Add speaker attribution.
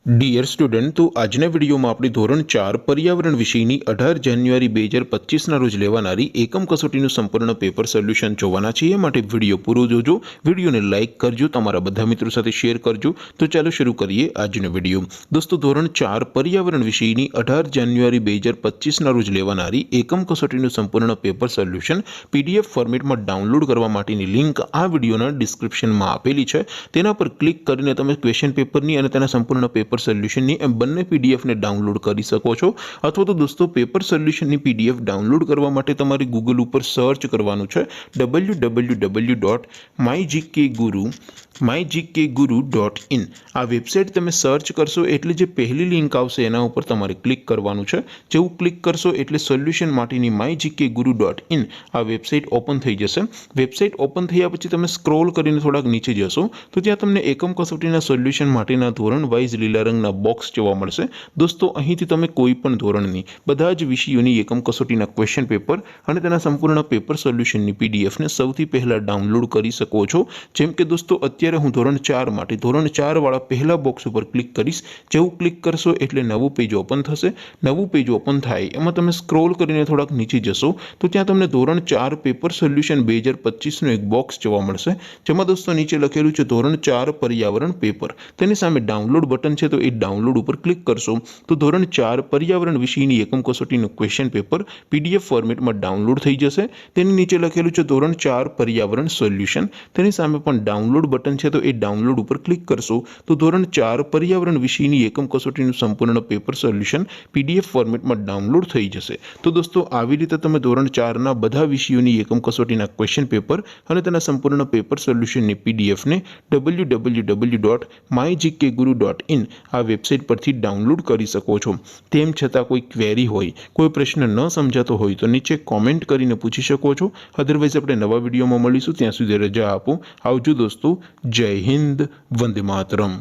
Speaker 1: Dear student, तो આજના વિડીયોમાં આપણે ધોરણ 4 પર્યાવરણ વિષયની 18 જાન્યુઆરી 2025ના રોજ લેવાનારી એકમ કસોટીનું સંપૂર્ણ પેપર સોલ્યુશન જોવાના છીએ। માટે વિડીયો પૂરો જોજો, વિડીયોને લાઇક કરજો, તમારા બધા મિત્રો સાથે શેર કરજો। તો ચાલો શરૂ કરીએ આજનો વિડીયો। દોસ્તો, ધોરણ 4 પર્યાવરણ વિષયની 18 જાન્યુઆરી 2025ના રોજ લેવાનારી એકમ કસોટીનું સંપૂર્ણ પેપર સોલ્યુશન પીડીએફ ફોર્મેટમાં ડાઉનલોડ કરવા માટેની લિંક આ વિડીયોના ડિસ્ક્રિપ્શનમાં આપેલી છે। તેના પર ક્લિક કરીને તમે ક્વેશ્ચન પેપરની અને તેના સંપૂર્ણ પેપર સોલ્યુશનની બંને પીડીએફને ડાઉનલોડ કરી શકો છો। અથવા તો દોસ્તો, પેપર સોલ્યુશનની પીડીએફ ડાઉનલોડ કરવા માટે તમારે ગૂગલ ઉપર સર્ચ કરવાનું છે www.mygkguru.in। આ વેબસાઇટ તમે સર્ચ કરશો એટલે જે પહેલી લિંક આવશે એના ઉપર તમારે ક્લિક કરવાનું છે। જેવું ક્લિક કરશો એટલે સોલ્યુશન માટેની mygkguru.in આ વેબસાઇટ ઓપન થઈ જશે। વેબસાઇટ ઓપન થયા પછી તમે સ્ક્રોલ કરીને થોડાક નીચે જશો તો ત્યાં તમને એકમ કસોટીના સોલ્યુશન માટેના ધોરણ વાઇઝ લીલા રંગના બોક્સ જોવા મળશે। દોસ્તો, અહીંથી તમે કોઈ પણ ધોરણની બધા જ વિષયોની એકમ કસોટીના ક્વેશ્ચન પેપર અને તેના સંપૂર્ણ પેપર સોલ્યુશનની પીડીએફને સૌથી પહેલા ડાઉનલોડ કરી શકો છો। જેમ કે દોસ્તો, અત્યારે હું ધોરણ 4 માટે ધોરણ 4 વાળા પહેલા બોક્સ ઉપર ક્લિક કરીશ। જેવું ક્લિક કરશો એટલે નવું પેજ ઓપન થશે। નવું પેજ ઓપન થાય એમાં તમે સ્ક્રોલ કરીને થોડાક નીચે જશો તો ત્યાં તમને ધોરણ 4 પેપર સોલ્યુશન 2025નું એક બોક્સ જોવા મળશે। જેમાં દોસ્તો નીચે લખેલું છે ધોરણ 4 પર્યાવરણ પેપર। તેની સામે ડાઉનલોડ બટન છે, તો એ ડાઉનલોડ ઉપર ક્લિક કરશો તો ધોરણ 4 પર્યાવરણ વિષયની એકમ કસોટીનું ક્વેશ્ચન પેપર પીડીએફ ફોર્મેટમાં ડાઉનલોડ થઈ જશે। તેની નીચે લખેલું છે ધોરણ 4 પર્યાવરણ સોલ્યુશન। તેની સામે પણ ડાઉનલોડ બટન છે, તો એ ડાઉનલોડ ઉપર ક્લિક કરશો તો ધોરણ 4 પર્યાવરણ વિષયની એકમ કસોટીનું સંપૂર્ણ પેપર સોલ્યુશન પીડીએફ ફોર્મેટમાં ડાઉનલોડ થઈ જશે। તો દોસ્તો, આવી રીતે તમે ધોરણ 4ના બધા વિષયોની એકમ કસોટીના ક્વેશ્ચન પેપર અને તેના સંપૂર્ણ પેપર સોલ્યુશનની પીડીએફને www.mygkguru.in આ વેબસાઇટ પરથી ડાઉનલોડ કરી શકો છો। તેમ છતાં કોઈ ક્વેરી હોય, કોઈ પ્રશ્ન ન સમજાતો હોય તો નીચે કોમેન્ટ કરીને પૂછી શકો છો। અધરવાઇઝ આપણે નવા વિડીયોમાં મળીશું, ત્યાં સુધી રજા આપો। આવજો દોસ્તો, જય હિન્દ, વંદે માતરમ।